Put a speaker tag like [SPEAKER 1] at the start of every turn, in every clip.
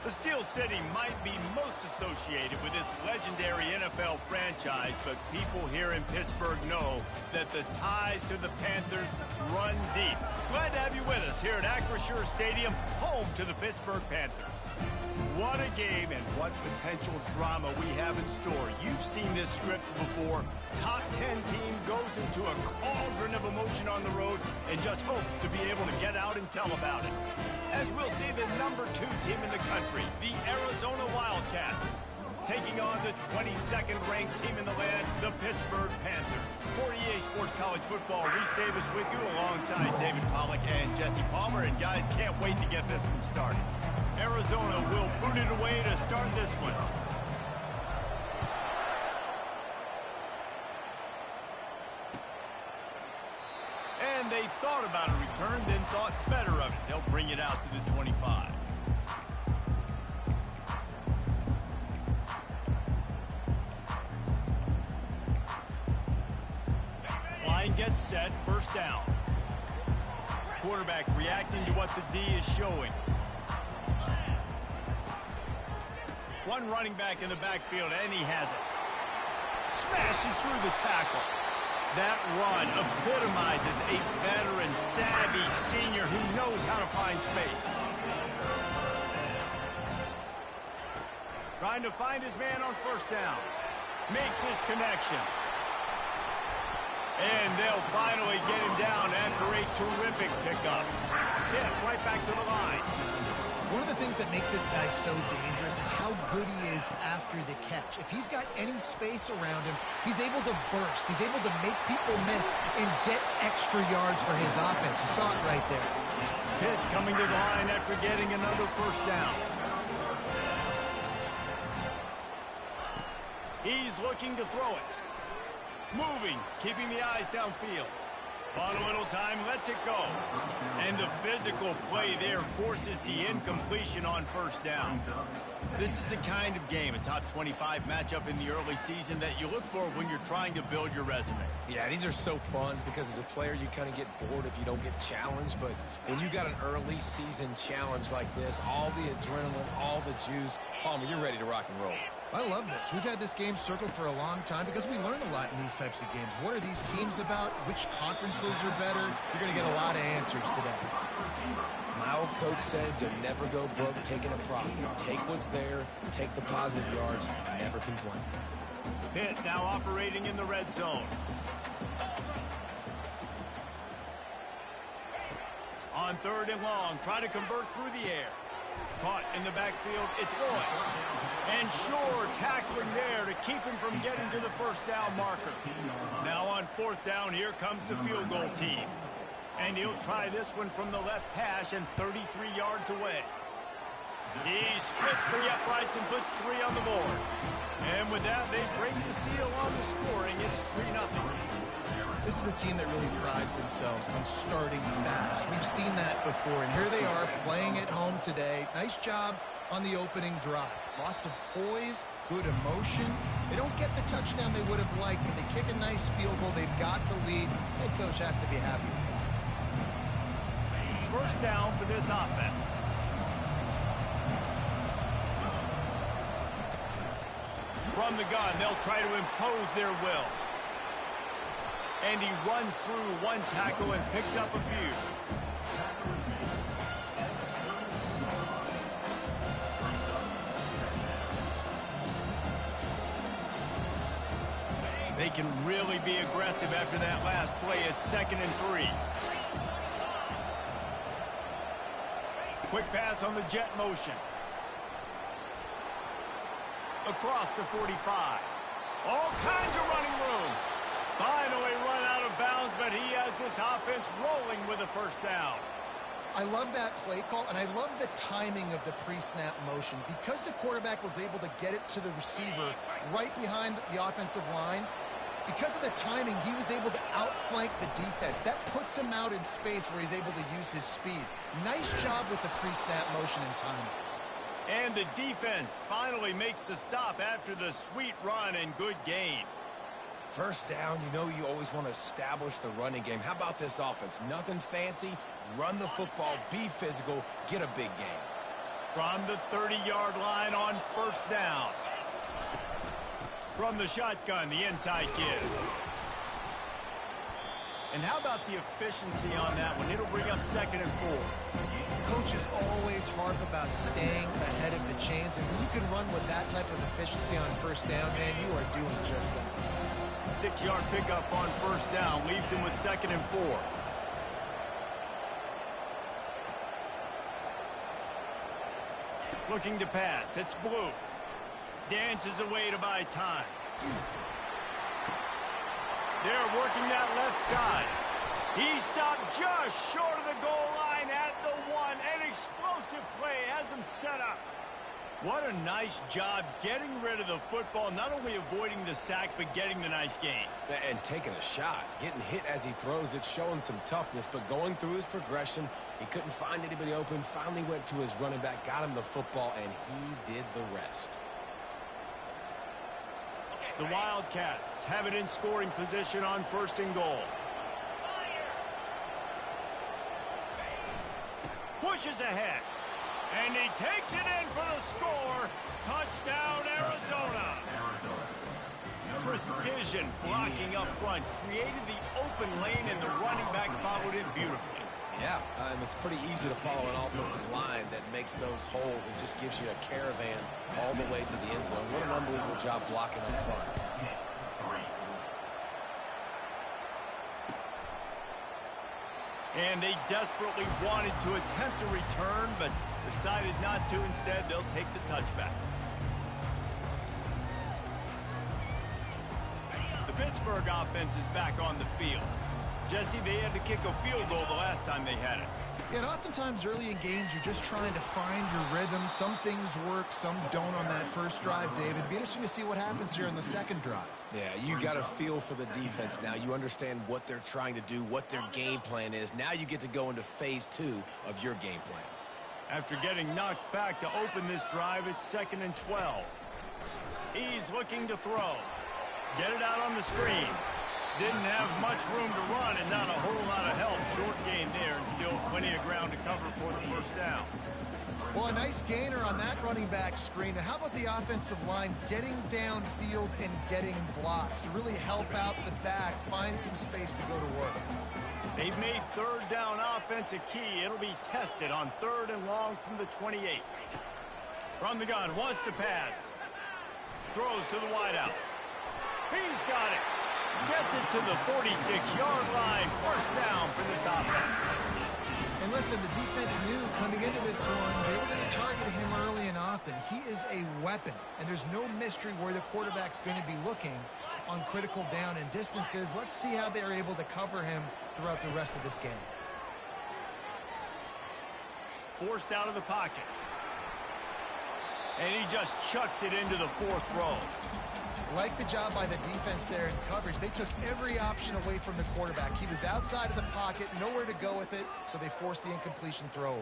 [SPEAKER 1] The Steel City might be most associated with its legendary NFL franchise, but people here in Pittsburgh know that the ties to the Panthers run deep. Glad to have you with us here at Ack Bears Stadium, home to the Pittsburgh Panthers. What a game and what potential drama we have in store. You've seen this script before. Top 10 team goes into a cauldron of emotion on the road and just hopes to be able to get out and tell about it. As we'll see the number 2 team in the country, the Arizona Wildcats, taking on the 22nd ranked team in the land, the Pittsburgh Panthers. For EA Sports College Football, Reese Davis with you alongside David Pollack and Jesse Palmer. And guys, can't wait to get this one started. Arizona will boot it away to start this one. And they thought about a return, then thought better of it. They'll bring it out to the 25. Line gets set, first down. Quarterback reacting to what the D is showing. One running back in the backfield, and he has it. Smashes through the tackle. That run epitomizes a veteran, savvy senior who knows how to find space. Trying to find his man on first down. Makes his connection. And they'll finally get him down after a terrific pickup. Yeah, right back to the line.
[SPEAKER 2] One of the things that makes this guy so dangerous is how good he is after the catch. If he's got any space around him, he's able to burst. He's able to make people miss and get extra yards for his offense. You saw it right there.
[SPEAKER 1] Pitt coming to the line after getting another first down. He's looking to throw it. Moving, keeping the eyes downfield. On a little time, lets it go. And the physical play there forces the incompletion on first down. This is the kind of game, a top 25 matchup in the early season, that you look for when you're trying to build your resume.
[SPEAKER 3] Yeah, these are so fun because as a player, you kind of get bored if you don't get challenged. But when you got an early season challenge like this, all the adrenaline, all the juice, Palmer, you're ready to rock and roll.
[SPEAKER 2] I love this. We've had this game circled for a long time because we learn a lot in these types of games. What are these teams about? Which conferences are better? You're going to get a lot of answers today.
[SPEAKER 3] My old coach said you'll never go broke taking a profit. Take what's there, take the positive yards, and never complain.
[SPEAKER 1] Pitt now operating in the red zone. On third and long, try to convert through the air. Caught in the backfield, it's going. And sure, tackling there to keep him from getting to the first down marker. Now on fourth down, here comes the field goal team. And he'll try this one from the left hash and 33 yards away. He splits the uprights and puts 3 on the board. And with that, they bring the seal on the scoring. It's 3-0.
[SPEAKER 2] This is a team that really prides themselves on starting fast. We've seen that before, and here they are playing at home today. Nice job on the opening drive. Lots of poise, good emotion. They don't get the touchdown they would have liked, but they kick a nice field goal. They've got the lead. Head coach has to be happy.
[SPEAKER 1] First down for this offense. From the gun, they'll try to impose their will. And he runs through one tackle and picks up a few. They can really be aggressive after that last play. It's 2nd and 3. Quick pass on the jet motion. Across the 45. All kinds of running room. Finally run out of bounds, but he has this offense rolling with a first down.
[SPEAKER 2] I love that play call, and I love the timing of the pre-snap motion. Because the quarterback was able to get it to the receiver right behind the offensive line, because of the timing, he was able to outflank the defense. That puts him out in space where he's able to use his speed. Nice job with the pre-snap motion and timing.
[SPEAKER 1] And the defense finally makes the stop after the sweet run and good gain.
[SPEAKER 3] First down, you know you always want to establish the running game. How about this offense? Nothing fancy. Run the football, be physical, get a big gain.
[SPEAKER 1] From the 30-yard line on first down. From the shotgun, the inside give. And how about the efficiency on that one? It'll bring up 2nd and 4.
[SPEAKER 2] Coaches always harp about staying ahead of the chains, and when you can run with that type of efficiency on first down, man, you are doing just that.
[SPEAKER 1] 6-yard pickup on first down leaves him with 2nd and 4. Looking to pass. It's Blue. Dances away to buy time. They're working that left side. He stopped just short of the goal line at the 1. An explosive play has him set up. What a nice job getting rid of the football, not only avoiding the sack, but getting the nice gain.
[SPEAKER 3] And taking a shot. Getting hit as he throws it, showing some toughness, but going through his progression, he couldn't find anybody open, finally went to his running back, got him the football, and he did the rest.
[SPEAKER 1] The Wildcats have it in scoring position on 1st and goal. Pushes ahead. And he takes it in for the score. Touchdown, Arizona. Precision blocking up front. Created the open lane, and the running back followed it beautifully.
[SPEAKER 3] Yeah, and it's pretty easy to follow an offensive line that makes those holes and just gives you a caravan all the way to the end zone. What an unbelievable job blocking up front.
[SPEAKER 1] And they desperately wanted to attempt a return, but decided not to. Instead, they'll take the touchback. The Pittsburgh offense is back on the field. Jesse, they had to kick a field goal the last time they had it.
[SPEAKER 2] Yeah, and oftentimes early in games, you're just trying to find your rhythm. Some things work, some don't on that first drive, David. It'd be interesting to see what happens here in the second drive.
[SPEAKER 3] Yeah, you got a feel for the defense now. You understand what they're trying to do, what their game plan is. Now you get to go into phase 2 of your game plan.
[SPEAKER 1] After getting knocked back to open this drive, it's 2nd and 12. He's looking to throw. Get it out on the screen. Didn't have much room to run and not a whole lot of help. Short gain there and still plenty of ground to cover for the first down.
[SPEAKER 2] Well, a nice gainer on that running back screen. Now, how about the offensive line getting downfield and getting blocks to really help out the back, find some space to go to work?
[SPEAKER 1] They've made 3rd down offense a key. It'll be tested on 3rd and long from the 28. From the gun, wants to pass. Throws to the wideout. He's got it. Gets it to the 46-yard line. First down for this offense.
[SPEAKER 2] And listen, the defense knew coming into this one, they were going to target him early and often. He is a weapon, and there's no mystery where the quarterback's going to be looking on critical down and distances. Let's see how they're able to cover him throughout the rest of this game.
[SPEAKER 1] Forced out of the pocket. And he just chucks it into the 4th row.
[SPEAKER 2] Like the job by the defense there in coverage. They took every option away from the quarterback. He was outside of the pocket, nowhere to go with it, so they forced the incompletion throwaway.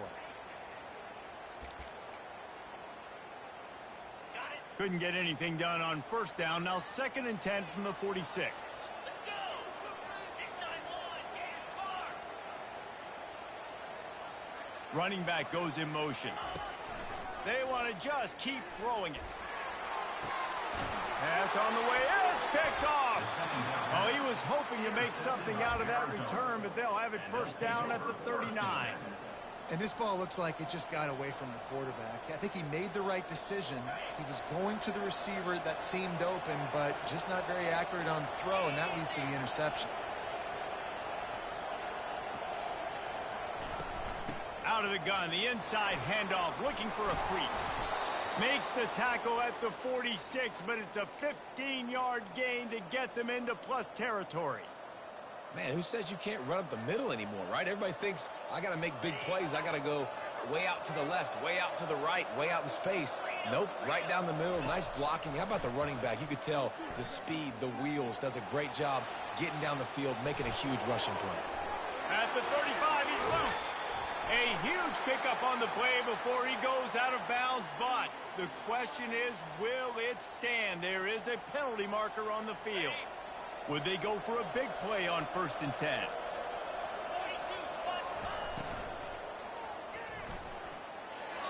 [SPEAKER 1] Couldn't get anything done on first down. Now 2nd and 10 from the 46. Running back goes in motion. They want to just keep throwing it. Pass on the way. It's picked off. Oh, he was hoping to make something out of that return, but they'll have it first down at the 39.
[SPEAKER 2] And this ball looks like it just got away from the quarterback. I think he made the right decision. He was going to the receiver that seemed open, but just not very accurate on the throw, and that leads to the interception.
[SPEAKER 1] Out of the gun, the inside handoff, looking for a crease. Makes the tackle at the 46, but it's a 15-yard gain to get them into plus territory.
[SPEAKER 3] Man, who says you can't run up the middle anymore, right? Everybody thinks, I got to make big plays. I got to go way out to the left, way out to the right, way out in space. Nope, right down the middle. Nice blocking. How about the running back? You could tell the speed, the wheels, does a great job getting down the field, making a huge rushing play.
[SPEAKER 1] At the 35, he's loose. A huge pickup on the play before he goes out of bounds, but the question is, will it stand? There is a penalty marker on the field. Would they go for a big play on 1st and 10?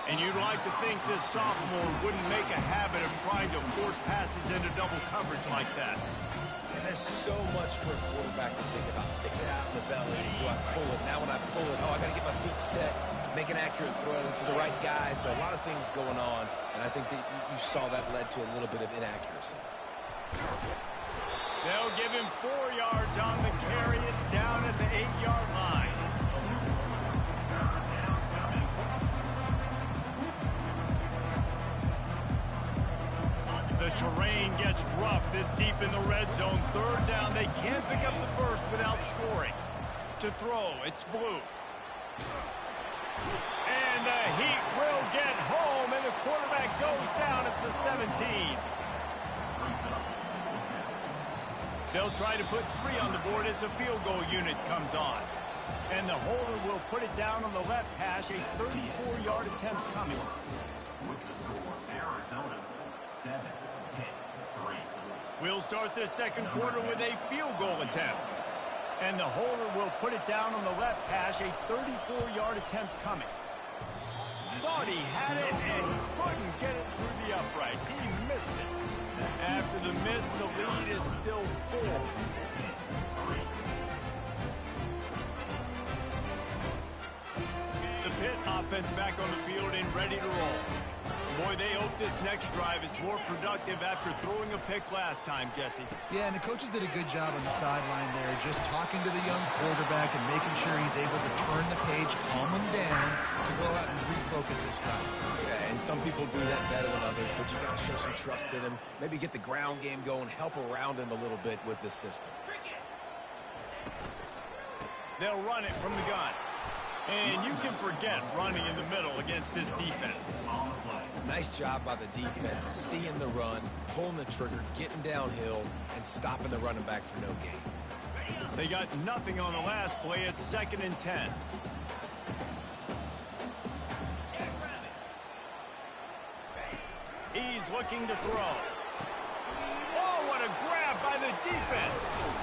[SPEAKER 1] And you'd like to think this sophomore wouldn't make a habit of trying to force passes into double coverage like that.
[SPEAKER 3] There's so much for a quarterback to think about. Stick it out in the belly. Do I pull it? Now when I pull it, I got to get my feet set, make an accurate throw to the right guy. So a lot of things going on, and I think that you saw that led to a little bit of inaccuracy.
[SPEAKER 1] They'll give him 4 yards on the carry. It's down at the 8-yard line. The terrain gets rough this deep in the red zone. 3rd down. They can't pick up the first without scoring. To throw, it's Blue. And the Heat will get home, and the quarterback goes down at the 17. They'll try to put 3 on the board as the field goal unit comes on. And the holder will put it down on the left hash, a 34-yard attempt coming.
[SPEAKER 4] With the score, Arizona 7, Pitt 3.
[SPEAKER 1] We'll start this second quarter with a field goal attempt. And the holder will put it down on the left hash, a 34-yard attempt coming. Thought he had it and couldn't get it through the uprights. He missed it. After the miss, the lead is still 4. The Pitt offense back on the field and ready to roll. Boy, they hope this next drive is more productive after throwing a pick last time, Jesse.
[SPEAKER 2] Yeah, and the coaches did a good job on the sideline there, just talking to the young quarterback and making sure he's able to turn the page, calm him down, to go out and refocus this drive.
[SPEAKER 3] Yeah, and some people do that better than others, but you got to show some trust in him. Maybe get the ground game going, help around him a little bit with this system.
[SPEAKER 1] They'll run it from the gun. And you can forget running in the middle against this defense.
[SPEAKER 3] Nice job by the defense, seeing the run, pulling the trigger, getting downhill, and stopping the running back for no gain.
[SPEAKER 1] They got nothing on the last play. It's 2nd and 10. He's looking to throw. Oh, what a grab by the defense.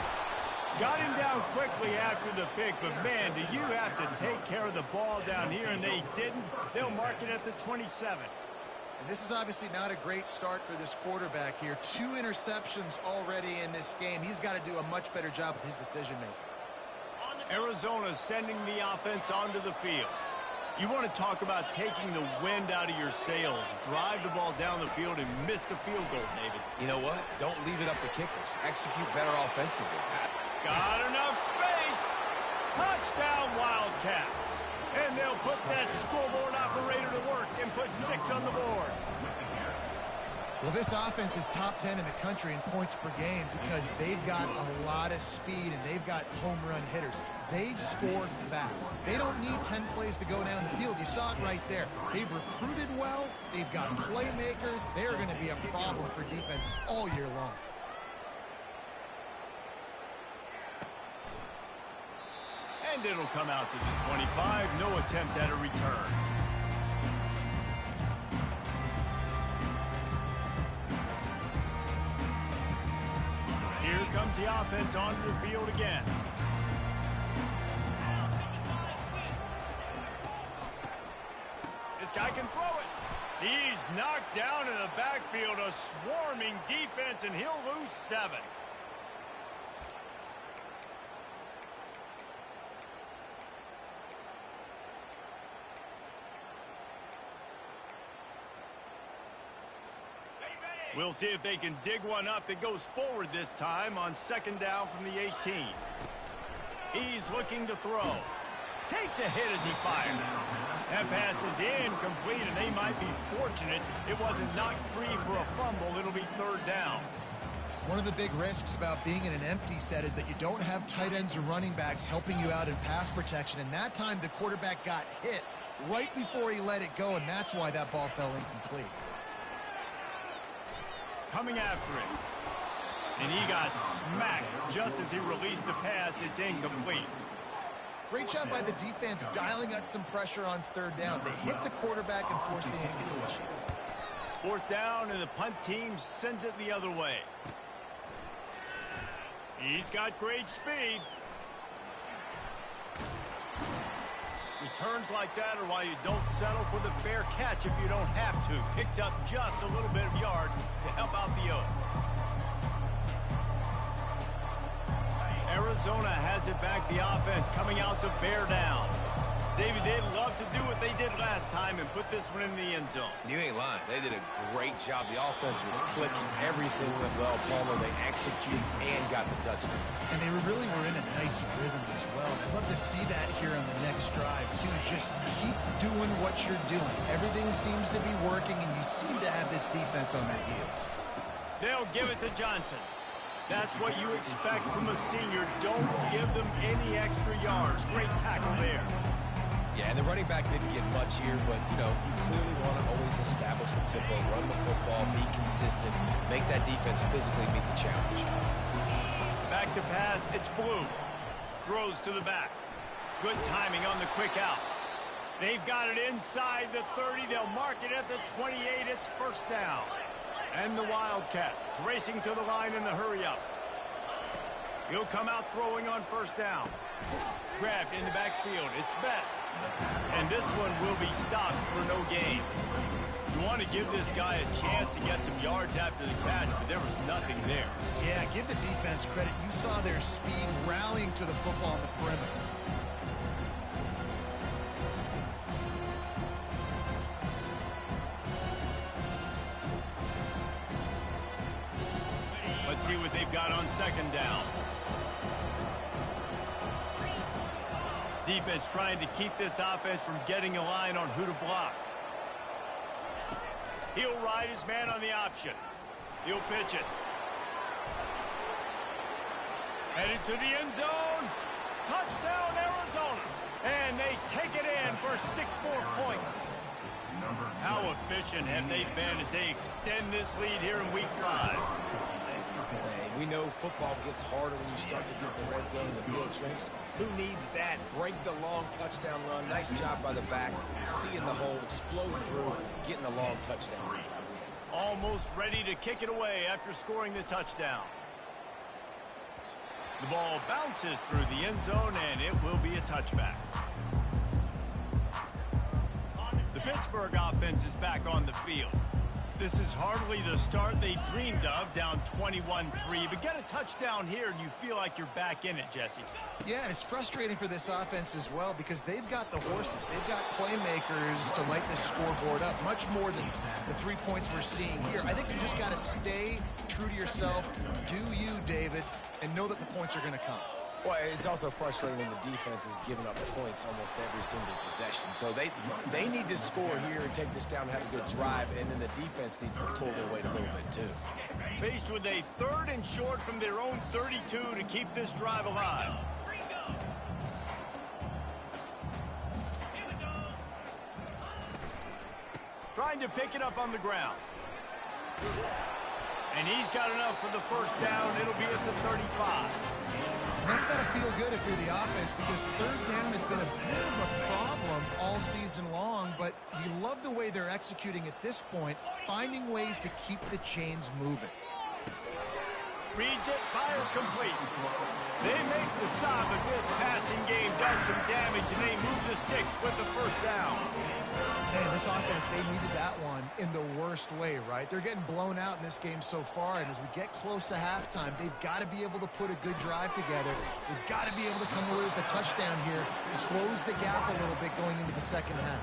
[SPEAKER 1] Got him down quickly after the pick, but man, do you have to take care of the ball down here, and they didn't. They'll mark it at the 27.
[SPEAKER 2] And this is obviously not a great start for this quarterback here. 2 interceptions already in this game. He's got to do a much better job with his decision-making.
[SPEAKER 1] Arizona sending the offense onto the field. You want to talk about taking the wind out of your sails. Drive the ball down the field and miss the field goal, David.
[SPEAKER 3] You know what? Don't leave it up to kickers. Execute better offensively.
[SPEAKER 1] Got enough space. Touchdown, Wildcats. And they'll put that scoreboard operator to work and put 6 on the board.
[SPEAKER 2] Well, this offense is top 10 in the country in points per game because they've got a lot of speed and they've got home run hitters. They score fast. They don't need 10 plays to go down the field. You saw it right there. They've recruited well. They've got playmakers. They're going to be a problem for defenses all year long.
[SPEAKER 1] And it'll come out to the 25. No attempt at a return. Here comes the offense onto the field again. This guy can throw it. He's knocked down in the backfield. A swarming defense, and he'll lose 7. We'll see if they can dig one up that goes forward this time on 2nd down from the 18. He's looking to throw. Takes a hit as he fires. That pass is incomplete, and they might be fortunate it wasn't knocked free for a fumble. It'll be 3rd down.
[SPEAKER 2] One of the big risks about being in an empty set is that you don't have tight ends or running backs helping you out in pass protection. And that time the quarterback got hit right before he let it go, and that's why that ball fell incomplete.
[SPEAKER 1] Coming after it. And he got smacked just as he released the pass. It's incomplete.
[SPEAKER 2] Great job by the defense dialing out some pressure on 3rd down. They hit the quarterback and forced the incompletion.
[SPEAKER 1] 4th down, and the punt team sends it the other way. He's got great speed. returns like that are why you don't settle for the fair catch if you don't have to. Picks up just a little bit of yards to help out the Oaks. Arizona has it back, the offense coming out to bear down. David, they'd love to do what they did last time and put this one in the end zone.
[SPEAKER 3] You ain't lying. They did a great job. The offense was clicking. Everything went well. Palmer, they executed and got the touchdown.
[SPEAKER 2] And they really were in a nice rhythm as well. I'd love to see that here on the next drive, too. Just keep doing what you're doing. Everything seems to be working, and you seem to have this defense on their heels.
[SPEAKER 1] They'll give it to Johnson. That's what you expect from a senior. Don't give them any extra yards. Great tackle there.
[SPEAKER 3] Yeah, and the running back didn't get much here, but, you know, you clearly want to always establish the tempo, run the football, be consistent, make that defense physically meet the challenge.
[SPEAKER 1] Back to pass, it's Blue. Throws to the back. Good timing on the quick out. They've got it inside the 30. They'll mark it at the 28. It's first down. And the Wildcats racing to the line in the hurry-up. He'll come out throwing on first down. Grabbed in the backfield. It's Best. And this one will be stopped for no gain. You want to give this guy a chance to get some yards after the catch, but there was nothing there.
[SPEAKER 2] Yeah, give the defense credit. You saw their speed rallying to the football on the perimeter.
[SPEAKER 1] Let's see what they've got on second down. Defense trying to keep this offense from getting a line on who to block. He'll ride his man on the option. He'll pitch it. Headed to the end zone. Touchdown, Arizona. And they take it in for 6 more points. How efficient have they been as they extend this lead here in week 5?
[SPEAKER 3] Hey, we know football gets harder when you start to get the red zone and the field shrinks. Who needs that? Break the long touchdown run. Nice job by the back. Seeing the hole, exploding through, getting a long touchdown.
[SPEAKER 1] Almost ready to kick it away after scoring the touchdown. The ball bounces through the end zone, and it will be a touchback. The Pittsburgh offense is back on the field. This is hardly the start they dreamed of, down 21-3. But get a touchdown here, and you feel like you're back in it, Jesse.
[SPEAKER 2] Yeah, and it's frustrating for this offense as well because they've got the horses. They've got playmakers to light the scoreboard up, much more than the 3 points we're seeing here. I think you just got to stay true to yourself, do you, David, and know that the points are going to come.
[SPEAKER 3] Well, it's also frustrating when the defense is giving up points almost every single possession. So they need to score here and take this down and have a good drive, and then the defense needs to pull their weight a little bit too.
[SPEAKER 1] Faced with a 3rd and short from their own 32 to keep this drive alive. Trying to pick it up on the ground. And he's got enough for the first down. It'll be at the 35.
[SPEAKER 2] That's got to feel good if you're the offense because 3rd down has been a bit of a problem all season long, but you love the way they're executing at this point, finding ways to keep the chains moving.
[SPEAKER 1] Reads it, fires complete. They make the stop, but this passing game does some damage, and they move the sticks with the first down.
[SPEAKER 2] Man, this offense, they needed that one in the worst way, right? They're getting blown out in this game so far, and as we get close to halftime, they've got to be able to put a good drive together. They've got to be able to come away with a touchdown here, close the gap a little bit going into the second half.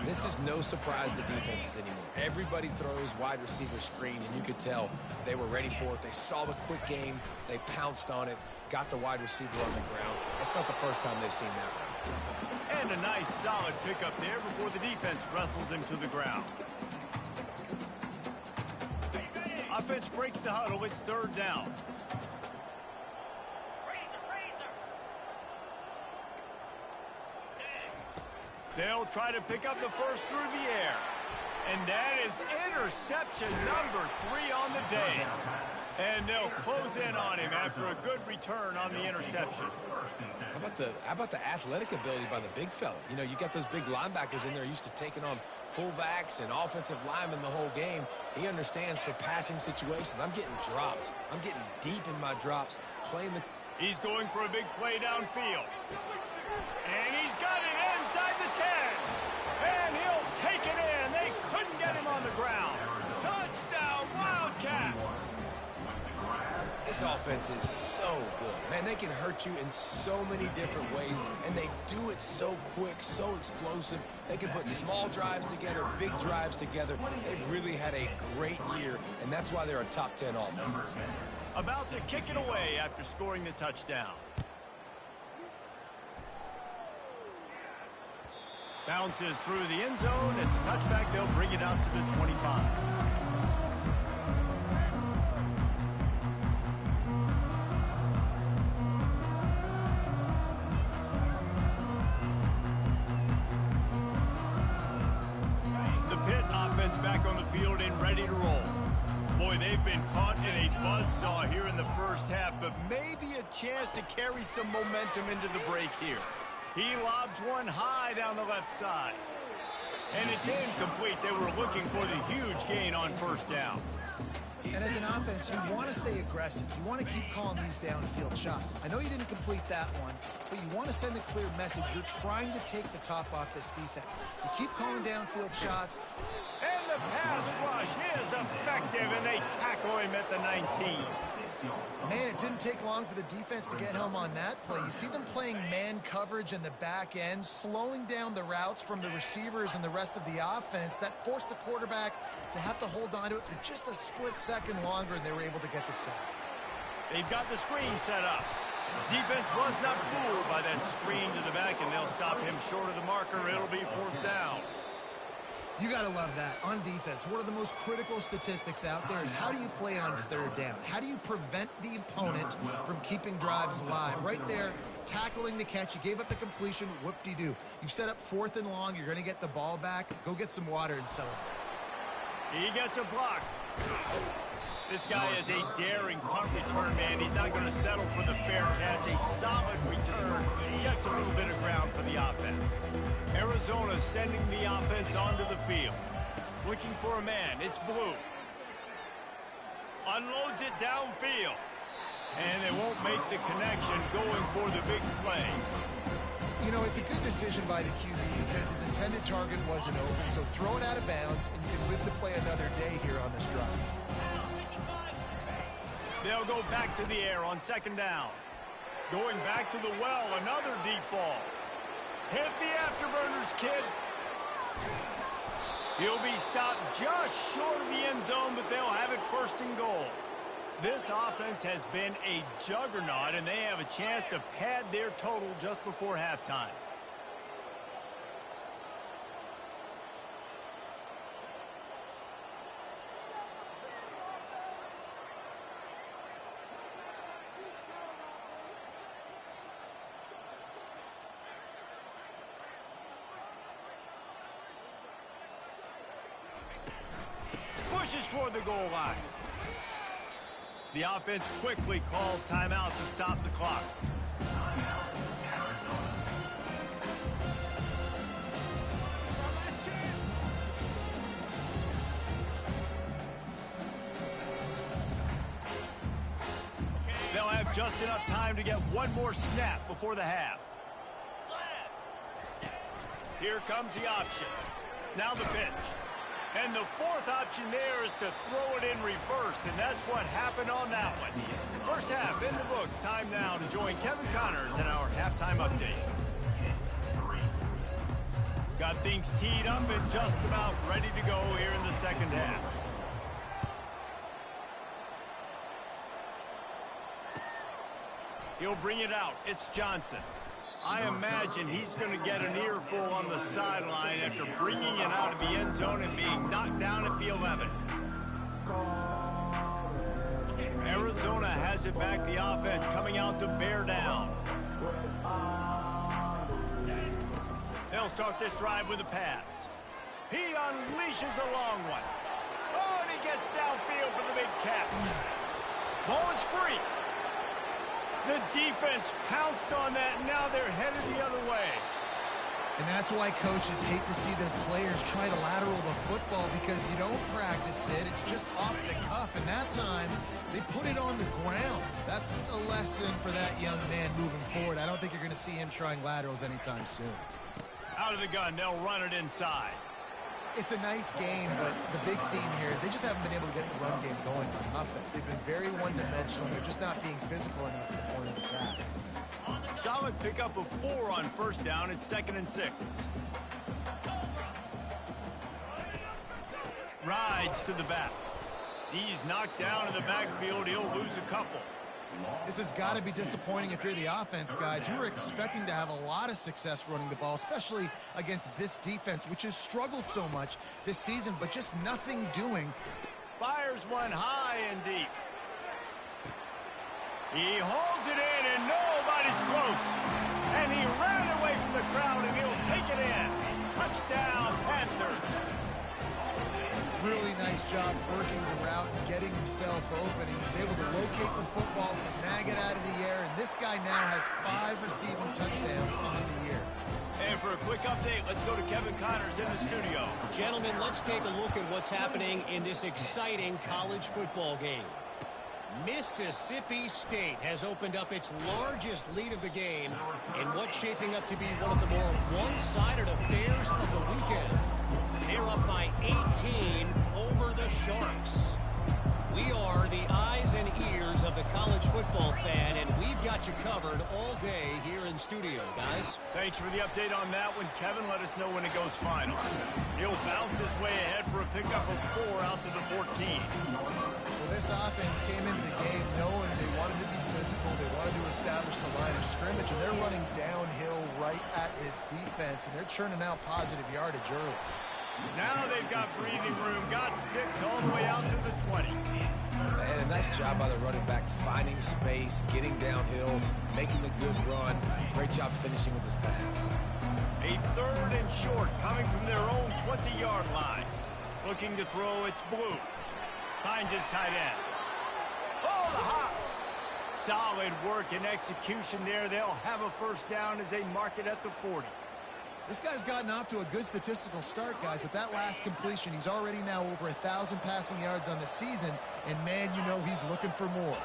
[SPEAKER 3] This is no surprise to defenses anymore. Everybody throws wide receiver screens, and you could tell they were ready for it. They saw the quick game. They pounced on it, got the wide receiver on the ground. That's not the first time they've seen that one.
[SPEAKER 1] And a nice, solid pickup there before the defense wrestles him to the ground. Offense breaks the huddle. It's 3rd down. They'll try to pick up the first through the air. And that is interception number 3 on the day. And they'll close in on him after a good return on the interception.
[SPEAKER 3] How about the athletic ability by the big fella? You know, you got those big linebackers in there used to taking on fullbacks and offensive linemen the whole game. He understands for passing situations. I'm getting drops. I'm getting deep in my drops, playing the...
[SPEAKER 1] He's going for a big play downfield. And he's got it inside the 10. And he'll take it in. They couldn't get him on the ground. Touchdown, Wildcats.
[SPEAKER 3] This offense is so good. Man, they can hurt you in so many different ways, and they do it so quick, so explosive. They can put small drives together, big drives together. They've really had a great year, and that's why they're a top 10 offense.
[SPEAKER 1] About to kick it away after scoring the touchdown. Bounces through the end zone. It's a touchback. They'll bring it out to the 25. Back on the field and ready to roll. Boy, they've been caught in a buzzsaw here in the first half, but maybe a chance to carry some momentum into the break here. He lobs one high down the left side. And it's incomplete. They were looking for the huge gain on first down.
[SPEAKER 2] And as an offense, you want to stay aggressive. You want to keep calling these downfield shots. I know you didn't complete that one, but you want to send a clear message. You're trying to take the top off this defense. You keep calling downfield shots.
[SPEAKER 1] And the pass rush is effective, and they tackle him at the 19.
[SPEAKER 2] Man, it didn't take long for the defense to get home on that play. You see them playing man coverage in the back end, slowing down the routes from the receivers and the rest of the offense. That forced the quarterback to have to hold on to it for just a split second longer, and they were able to get the sack.
[SPEAKER 1] They've got the screen set up. Defense was not fooled by that screen to the back, and they'll stop him short of the marker. It'll be fourth down.
[SPEAKER 2] You got to love that. On defense, one of the most critical statistics out there is how do you play on third down? How do you prevent the opponent from keeping drives alive? Right there, tackling the catch. You gave up the completion. Whoop-de-doo. You've set up fourth and long. You're going to get the ball back. Go get some water and celebrate.
[SPEAKER 1] He gets a block. This guy is a daring punt return man. He's not going to settle for the fair catch. A solid return. Gets a little bit of ground for the offense. Arizona sending the offense onto the field. Looking for a man. It's Blue. Unloads it downfield. And they won't make the connection going for the big play.
[SPEAKER 2] You know, it's a good decision by the QB because his intended target wasn't open. So throw it out of bounds, and you can live to play another day here on this drive.
[SPEAKER 1] They'll go back to the air on second down. Going back to the well, another deep ball. Hit the afterburners, kid. He'll be stopped just short of the end zone, but they'll have it first and goal. This offense has been a juggernaut, and they have a chance to pad their total just before halftime. Pushes toward the goal line. The offense quickly calls timeout to stop the clock. They'll have just enough time to get one more snap before the half. Here comes the option. Now the pitch. And the fourth option there is to throw it in reverse, and that's what happened on that one. First half in the books. Time now to join Kevin Connors in our halftime update. Got things teed up and just about ready to go here in the second half. He'll bring it out. It's Johnson. I imagine he's going to get an earful on the sideline after bringing it out of the end zone and being knocked down at the 11. Arizona has it back. The offense coming out to bear down. They'll start this drive with a pass. He unleashes a long one. Oh, and he gets downfield for the big catch. Ball is free. The defense pounced on that, and now they're headed the other way.
[SPEAKER 2] And that's why coaches hate to see their players try to lateral the football, because you don't practice it. It's just off the cuff. And that time, they put it on the ground. That's a lesson for that young man moving forward. I don't think you're going to see him trying laterals anytime soon.
[SPEAKER 1] Out of the gun, they'll run it inside.
[SPEAKER 2] It's a nice game, but the big theme here is they just haven't been able to get the run game going on offense. They've been very one-dimensional. They're just not being physical enough at the point of attack.
[SPEAKER 1] Solid pickup of 4 on first down. It's 2nd and 6. Rides to the back. He's knocked down in the backfield. He'll lose a couple.
[SPEAKER 2] This has got to be disappointing if you're the offense, guys. You were expecting to have a lot of success running the ball, especially against this defense, which has struggled so much this season, but just nothing doing.
[SPEAKER 1] Fires one high and deep. He holds it in, and nobody's close. And he ran away from the crowd, and he'll take it in. Touchdown, Panthers.
[SPEAKER 2] Really nice job working the route and getting himself open. He was able to locate the football, snag it out of the air, and this guy now has 5 receiving touchdowns on the year.
[SPEAKER 1] And for a quick update, let's go to Kevin Connors in the studio.
[SPEAKER 5] Gentlemen, let's take a look at what's happening in this exciting college football game. Mississippi State has opened up its largest lead of the game in what's shaping up to be one of the more one-sided affairs of the weekend. They're up by 18 over the Sharks. We are the eyes and ears of the college football fan, and we've got you covered all day here in studio, guys.
[SPEAKER 1] Thanks for the update on that one, Kevin. Let us know when it goes final. He'll bounce his way ahead for a pickup of 4 out to the 14.
[SPEAKER 2] Well, this offense came into the game knowing they wanted to be physical. They wanted to establish the line of scrimmage, and they're running downhill right at this defense, and they're churning out positive yardage early.
[SPEAKER 1] Now they've got breathing room, got 6 all the way out to the 20.
[SPEAKER 3] And a nice job by the running back, finding space, getting downhill, making a good run. Great job finishing with his pass.
[SPEAKER 1] A 3rd and short coming from their own 20-yard line. Looking to throw, it's Blue. Finds his tight end. Oh, the hops. Solid work and execution there. They'll have a first down as they mark it at the 40.
[SPEAKER 2] This guy's gotten off to a good statistical start, guys. With that last completion, he's already now over 1,000 passing yards on the season, and man, you know he's looking for more.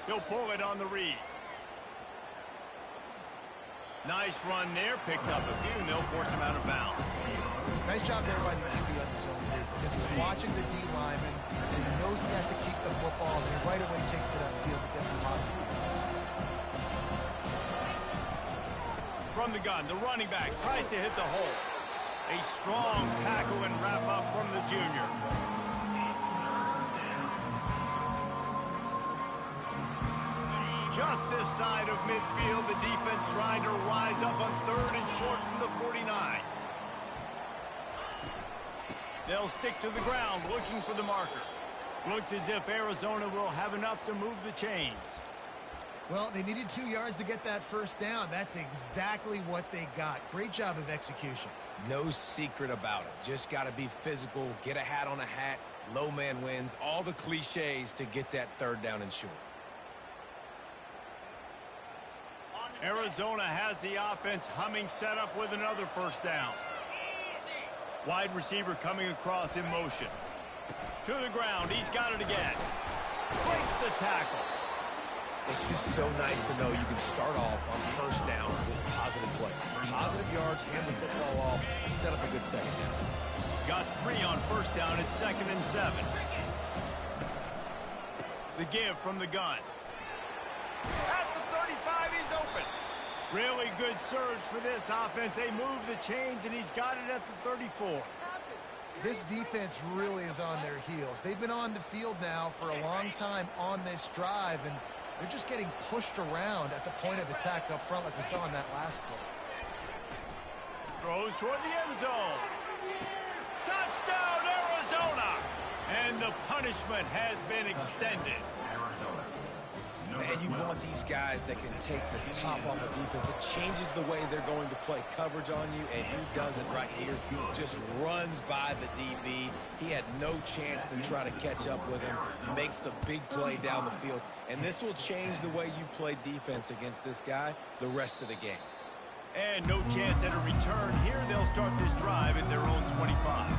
[SPEAKER 1] He'll pull it on the read. Nice run there, picks up a few, and they'll force him out of bounds.
[SPEAKER 2] Nice job there by the QB on the zone here, because he's watching the D lineman, and he knows he has to keep the football, and he right away takes it upfield to get some lots of yards.
[SPEAKER 1] From the gun, the running back tries to hit the hole. A strong tackle and wrap up from the junior. Just this side of midfield, the defense trying to rise up on 3rd and short from the 49. They'll stick to the ground looking for the marker. Looks as if Arizona will have enough to move the chains.
[SPEAKER 2] Well, they needed 2 yards to get that first down. That's exactly what they got. Great job of execution.
[SPEAKER 3] No secret about it. Just got to be physical, get a hat on a hat, low man wins, all the cliches to get that 3rd down and short.
[SPEAKER 1] Arizona has the offense humming, set up with another first down. Wide receiver coming across in motion. To the ground, he's got it again. Breaks the tackle.
[SPEAKER 3] It's just so nice to know you can start off on first down with positive plays. Positive yards, hand the football off, set up a good second down.
[SPEAKER 1] Got 3 on first down at 2nd and 7. The give from the gun. At the 35, he's open. Really good surge for this offense. They move the chains, and he's got it at the 34.
[SPEAKER 2] This defense really is on their heels. They've been on the field now for a long time on this drive, and they're just getting pushed around at the point of attack up front like we saw in that last play.
[SPEAKER 1] Throws toward the end zone. Touchdown, Arizona! And the punishment has been extended.
[SPEAKER 3] Man, you want these guys that can take the top off of defense. It changes the way they're going to play coverage on you, and he does it right here. Just runs by the DB. He had no chance to try to catch up with him. Makes the big play down the field. And this will change the way you play defense against this guy the rest of the game.
[SPEAKER 1] And no chance at a return here. They'll start this drive at their own 25.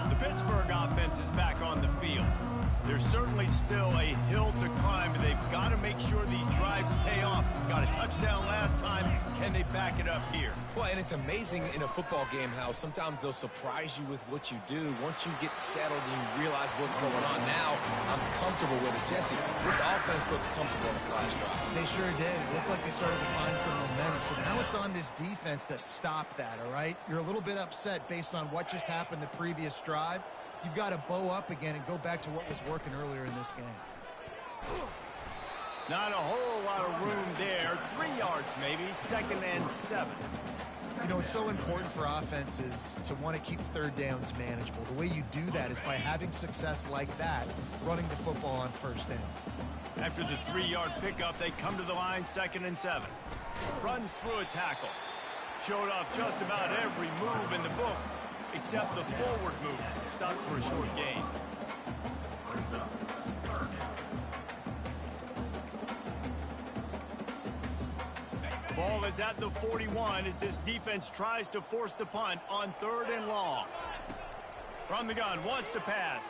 [SPEAKER 1] The Pittsburgh offense is back on the field. There's certainly still a hill to climb, but they've got to make sure these drives pay off. Got a touchdown last time. Can they back it up here?
[SPEAKER 3] Well, and it's amazing in a football game how sometimes they'll surprise you with what you do. Once you get settled and you realize what's going on now, I'm comfortable with it. Jesse, this offense looked comfortable in its last drive.
[SPEAKER 2] They sure did. It looked like they started to find some momentum. So now it's on this defense to stop that, all right? You're a little bit upset based on what just happened the previous drive. You've got to bow up again and go back to what was working earlier in this game.
[SPEAKER 1] Not a whole lot of room there. 3 yards maybe, 2nd and 7.
[SPEAKER 2] You know, it's so important for offenses to want to keep third downs manageable. The way you do that is by having success like that, running the football on first down.
[SPEAKER 1] After the 3-yard pickup, they come to the line, 2nd and 7. Runs through a tackle. Showed off just about every move in the book, except the forward move. Stopped for a short gain. Ball is at the 41 as this defense tries to force the punt on 3rd and long. From the gun, wants to pass.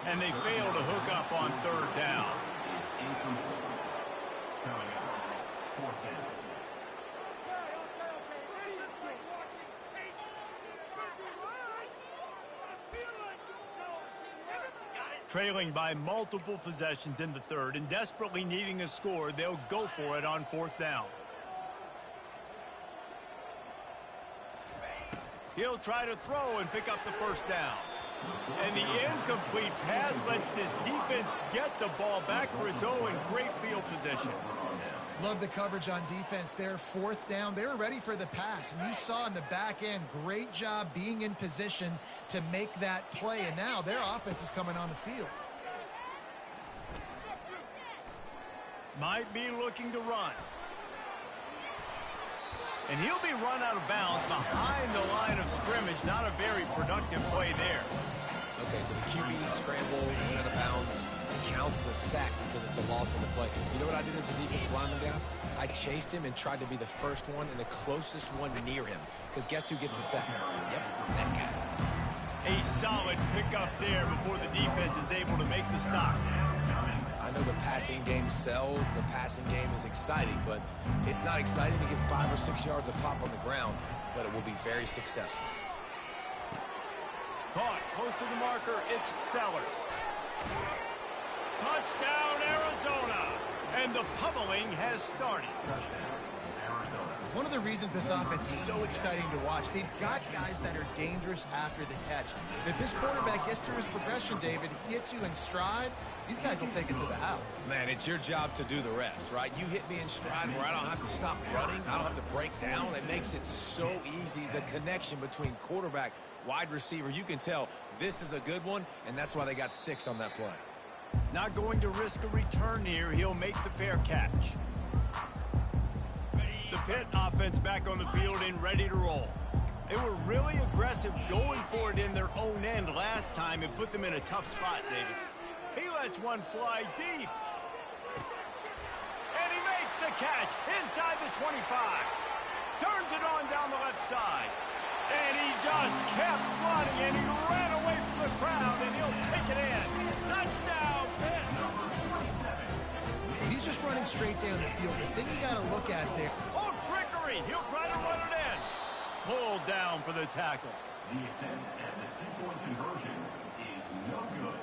[SPEAKER 1] And they fail to hook up on 3rd down. Trailing by multiple possessions in the 3rd and desperately needing a score, they'll go for it on 4th down. He'll try to throw and pick up the 1st down. And the incomplete pass lets this defense get the ball back for its own great field position.
[SPEAKER 2] Love the coverage on defense there. 4th down. They were ready for the pass. And you saw in the back end, great job being in position to make that play. And now their offense is coming on the field.
[SPEAKER 1] Might be looking to run. And he'll be run out of bounds behind the line of scrimmage. Not a very productive play there.
[SPEAKER 3] Okay, so the QB scramble, went out of bounds. Counts as a sack because it's a loss on the play. You know what I did as a defensive lineman, guys? I chased him and tried to be the first one and the closest one near him. Because guess who gets the sack? Yep, that guy.
[SPEAKER 1] A solid pickup there before the defense is able to make the stop.
[SPEAKER 3] I know the passing game sells, the passing game is exciting, but it's not exciting to get 5 or 6 yards of pop on the ground, but it will be very successful.
[SPEAKER 1] Caught close to the marker, it's Sellers. Touchdown, Arizona! And the pummeling has started.
[SPEAKER 2] One of the reasons this offense is so exciting to watch, they've got guys that are dangerous after the catch. If this quarterback gets through his progression, David, hits you in stride, these guys will take it to the house.
[SPEAKER 3] Man, it's your job to do the rest, right? You hit me in stride where I don't have to stop running. I don't have to break down. It makes it so easy. The connection between quarterback, wide receiver, you can tell this is a good one, and that's why they got 6 on that play.
[SPEAKER 1] Not going to risk a return here. He'll make the fair catch. The Pitt offense back on the field and ready to roll. They were really aggressive going for it in their own end last time and put them in a tough spot, David. He lets one fly deep. And he makes the catch inside the 25. Turns it on down the left side. And he just kept running, and he ran away from the crowd, and he'll take it in. Touchdown, Pitt!
[SPEAKER 2] He's just running straight down the field. The thing you got to look at there.
[SPEAKER 1] Oh, trickery! He'll try to run it in. Pulled down for the tackle.
[SPEAKER 4] The attempt at the 2-point conversion is no good.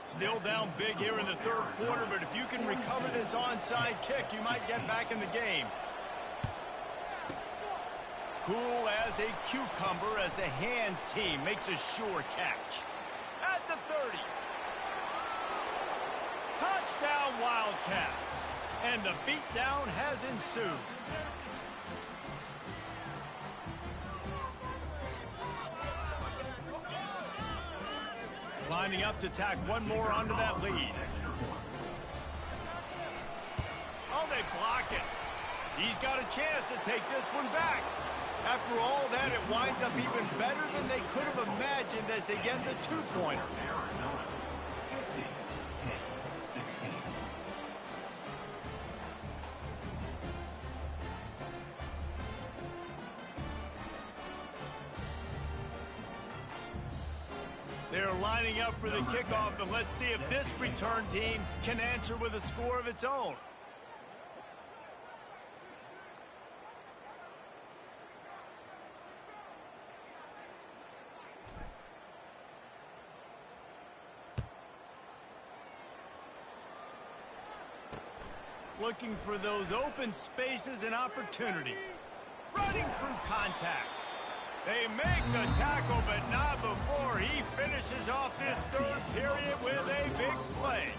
[SPEAKER 1] Still down big here in the 3rd quarter, but if you can recover this onside kick, you might get back in the game. Cool as a cucumber as the hands team makes a sure catch. At the 30. Touchdown Wildcats. And the beatdown has ensued. Lining up to tack one more onto that lead. Oh, they block it. He's got a chance to take this one back. After all that, it winds up even better than they could have imagined as they get the 2-pointer. They're lining up for the kickoff, and let's see if this return team can answer with a score of its own. Looking for those open spaces and opportunity. Running through contact. They make the tackle, but not before he finishes off this third period with a big play.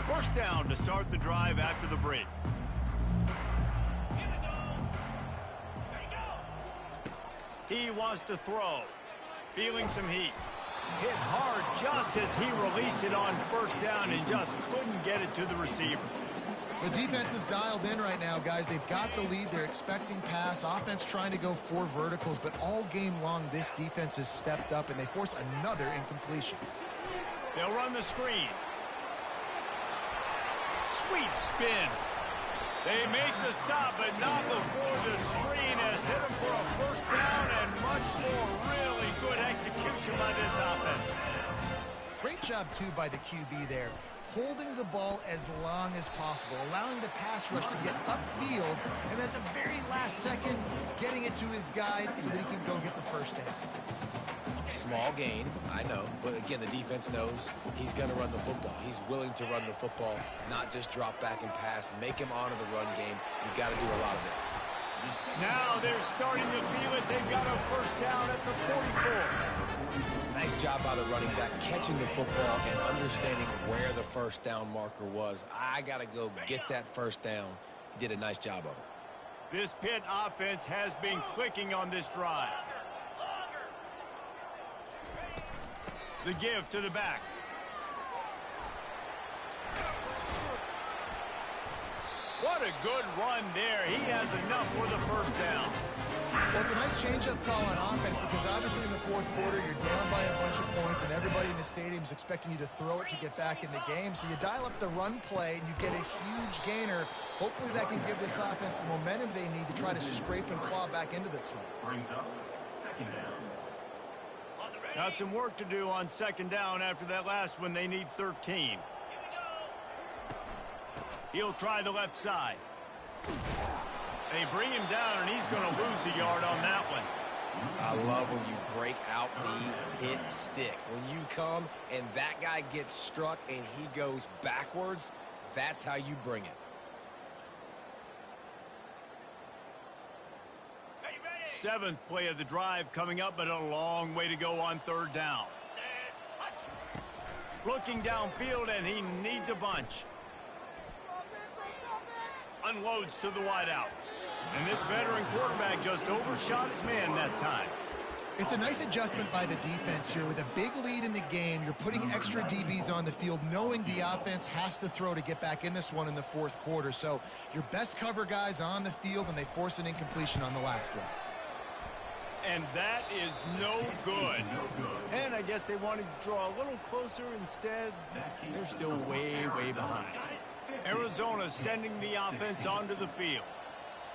[SPEAKER 1] First down to start the drive after the break. He wants to throw. Feeling some heat. Hit hard just as he released it on first down and just couldn't get it to the receiver.
[SPEAKER 2] The defense is dialed in right now, guys. They've got the lead. They're expecting pass. Offense trying to go 4 verticals, but all game long, this defense has stepped up, and they force another incompletion.
[SPEAKER 1] They'll run the screen. Sweet spin. They make the stop, but not before the screen has hit him for a first down and much more. Really good execution by this offense.
[SPEAKER 2] Great job, too, by the QB there. Holding the ball as long as possible, allowing the pass rush to get upfield, and at the very last second, getting it to his guy so that he can go get the first down.
[SPEAKER 3] Small gain, I know, but again, the defense knows he's going to run the football. He's willing to run the football, not just drop back and pass, make him honor the run game. You've got to do a lot of this.
[SPEAKER 1] Now they're starting to feel it. They've got a first down at the 44.
[SPEAKER 3] Nice job by the running back, catching the football and understanding where the first down marker was. I got to go get that first down. He did a nice job of it.
[SPEAKER 1] This Pitt offense has been clicking on this drive. The give to the back. What a good run there. He has enough for the first down.
[SPEAKER 2] Well, it's a nice change-up call on offense because obviously in the fourth quarter, you're down by a bunch of points and everybody in the stadium is expecting you to throw it to get back in the game. So you dial up the run play and you get a huge gainer. Hopefully that can give this offense the momentum they need to try to scrape and claw back into this one.
[SPEAKER 4] Brings up second down.
[SPEAKER 1] Got some work to do on second down after that last one. They need 13. He'll try the left side. They bring him down, and he's going to lose a yard on that one.
[SPEAKER 3] I love when you break out the hit stick. When you come and that guy gets struck and he goes backwards, that's how you bring it.
[SPEAKER 1] Seventh play of the drive coming up, but a long way to go on third down. Looking downfield, and he needs a bunch. Unloads to the wideout. And this veteran quarterback just overshot his man that time.
[SPEAKER 2] It's a nice adjustment by the defense here. With a big lead in the game, you're putting extra DBs on the field, knowing the offense has to throw to get back in this one in the fourth quarter. So your best cover guys on the field, and they force an incompletion on the last one.
[SPEAKER 1] And that is no good. And I guess they wanted to draw a little closer. Instead, they're still way, way behind. Arizona sending the offense onto the field.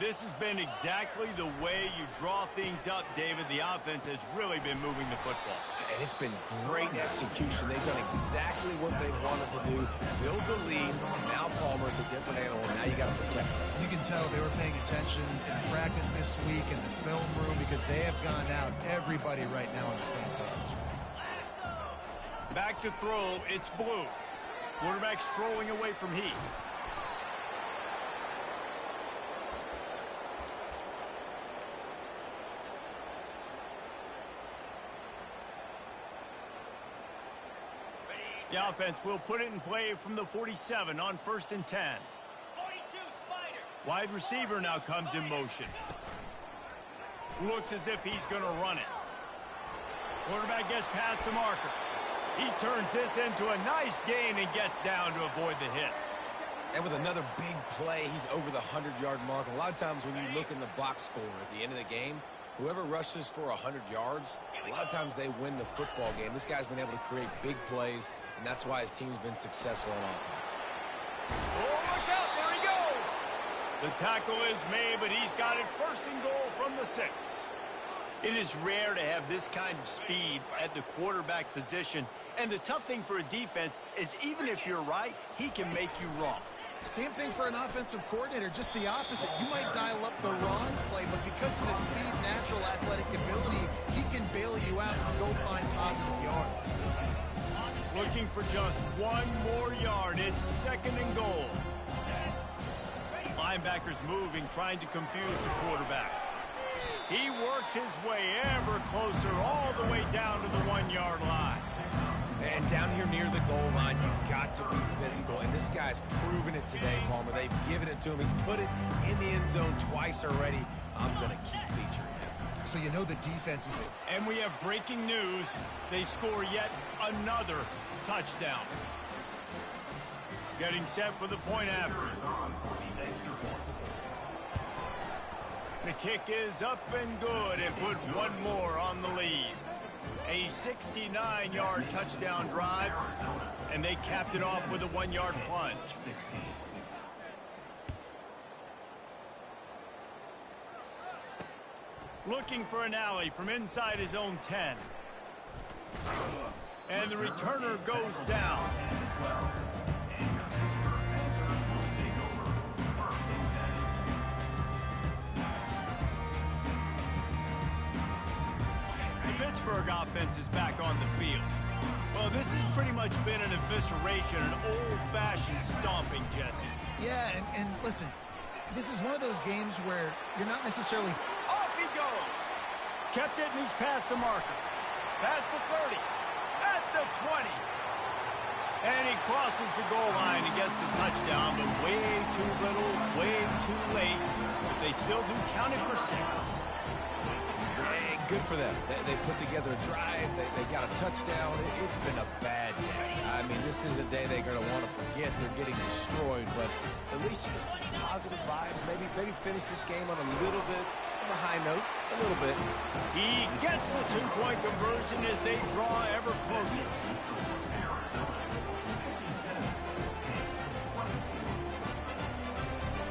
[SPEAKER 1] This has been exactly the way you draw things up, David. The offense has really been moving the football.
[SPEAKER 3] And it's been great execution. They've done exactly what they've wanted to do. Build the lead. Now Palmer's a different animal. Now you got to protect him.
[SPEAKER 2] You can tell they were paying attention in practice this week in the film room because they have gone out, everybody right now on the same page.
[SPEAKER 1] Back to throw. It's blue. Quarterback strolling away from heat. The offense will put it in play from the 47 on 1st and 10. 42, Spider. Wide receiver now comes in motion. Looks as if he's going to run it. Quarterback gets past the marker. He turns this into a nice gain and gets down to avoid the hits.
[SPEAKER 3] And with another big play, he's over the 100-yard mark. A lot of times when you look in the box score at the end of the game, whoever rushes for 100 yards, a lot of times they win the football game. This guy's been able to create big plays, and that's why his team's been successful on offense.
[SPEAKER 1] Oh, look out. There he goes. The tackle is made, but he's got it first and goal from the 6. It is rare to have this kind of speed at the quarterback position, and the tough thing for a defense is even if you're right, he can make you wrong.
[SPEAKER 2] Same thing for an offensive coordinator, just the opposite. You might dial up the wrong play, but because of his speed, natural athletic ability, he can bail you out and go find positive yards.
[SPEAKER 1] Looking for just one more yard. It's second and goal. Linebackers moving, trying to confuse the quarterback. He works his way ever closer, all the way down to the 1-yard line.
[SPEAKER 3] And down here near the goal line, you've got to be physical. And this guy's proven it today, Palmer. They've given it to him. He's put it in the end zone twice already. I'm going to keep featuring him.
[SPEAKER 2] So you know the defense is...
[SPEAKER 1] And we have breaking news. They score yet another touchdown. Getting set for the point after. The kick is up and good and put one more on the lead. A 69-yard touchdown drive, and they capped it off with a 1-yard plunge. Looking for an alley from inside his own 10. And the returner goes down. Pittsburgh offense is back on the field. Well, this has pretty much been an evisceration, an old-fashioned stomping, Jesse.
[SPEAKER 2] Yeah, and listen, this is one of those games where you're not necessarily...
[SPEAKER 1] Off he goes! Kept it, and he's past the marker. Past the 30. At the 20. And he crosses the goal line and gets the touchdown, but way too little, way too late. But they still do count it for 6.
[SPEAKER 3] Good for them. They put together a drive. They got a touchdown. It's been a bad day. I mean, this is a day they're going to want to forget. They're getting destroyed, but at least you get some positive vibes. Maybe finish this game on a little bit of a high note. A little bit.
[SPEAKER 1] He gets the 2-point conversion as they draw ever closer.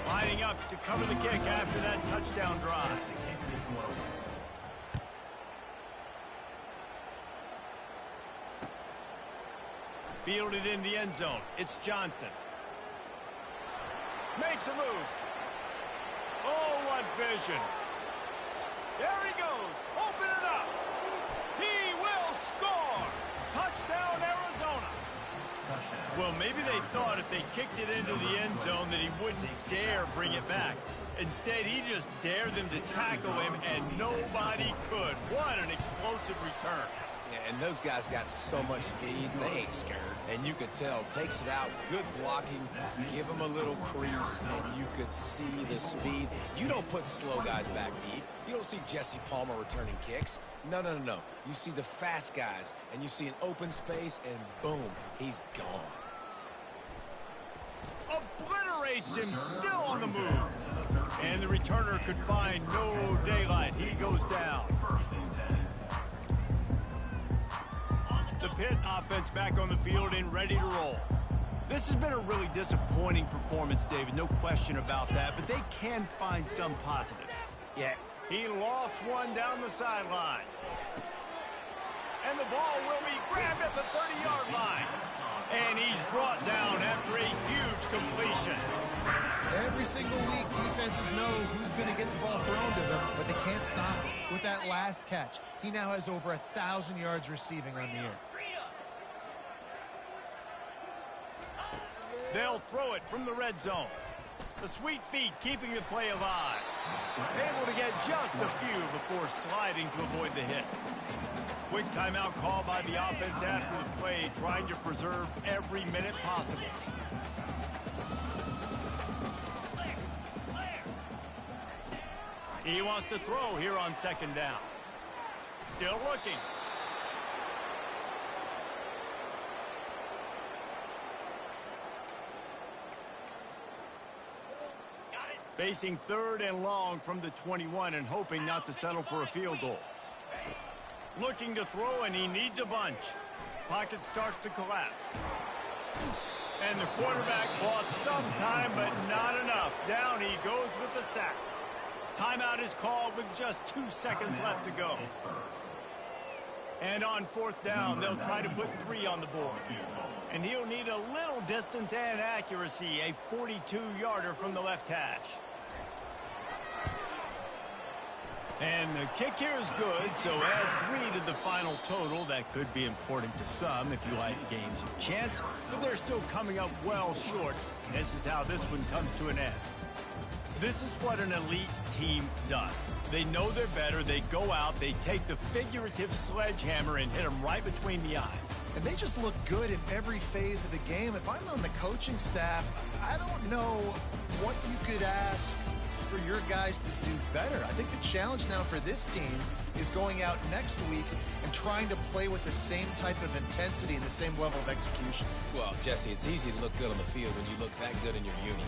[SPEAKER 1] Lining up to cover the kick after that touchdown drive. Fielded in the end zone. It's Johnson. Makes a move. Oh, what vision. There he goes. Open it up. He will score. Touchdown, Arizona. Well, maybe they thought if they kicked it into the end zone that he wouldn't dare bring it back. Instead, he just dared them to tackle him, and nobody could. What an explosive return.
[SPEAKER 3] Yeah, and those guys got so much speed, they ain't scared. And you could tell, takes it out, good blocking, give him a little crease, and you could see the speed. You don't put slow guys back deep. You don't see Jesse Palmer returning kicks. No. You see the fast guys, and you see an open space, and boom, he's gone.
[SPEAKER 1] Obliterates him, still on the move. And the returner could find no daylight. He goes down. The Pitt offense back on the field and ready to roll. This has been a really disappointing performance, David. No question about that, but they can find some positive.
[SPEAKER 3] Yeah.
[SPEAKER 1] He lost one down the sideline. And the ball will be grabbed at the 30-yard line. And he's brought down after a huge completion.
[SPEAKER 2] Every single week, defenses know who's going to get the ball thrown to them, but they can't stop him. With that last catch, he now has over 1,000 yards receiving on the year.
[SPEAKER 1] They'll throw it from the red zone. The sweet feet keeping the play alive. Able to get just a few before sliding to avoid the hit. Quick timeout call by the offense after the play, trying to preserve every minute possible. He wants to throw here on second down. Still looking. Facing third and long from the 21 and hoping not to settle for a field goal. Looking to throw, and he needs a bunch. Pocket starts to collapse. And the quarterback bought some time, but not enough. Down he goes sack. Timeout is called with just 2 seconds left to go. And on 4th down, they'll try to put 3 on the board. And he'll need a little distance and accuracy, a 42-yarder from the left hash. And the kick here is good, so add 3 to the final total. That could be important to some if you like games of chance, but they're still coming up well short. And this is how this one comes to an end. This is what an elite team does. They know they're better. They go out. They take the figurative sledgehammer and hit them right between the eyes.
[SPEAKER 2] And they just look good in every phase of the game. If I'm on the coaching staff, I don't know what you could ask for your guys to do better. I think the challenge now for this team is going out next week and trying to play with the same type of intensity and the same level of execution.
[SPEAKER 3] Well, Jesse, it's easy to look good on the field when you look that good in your uni.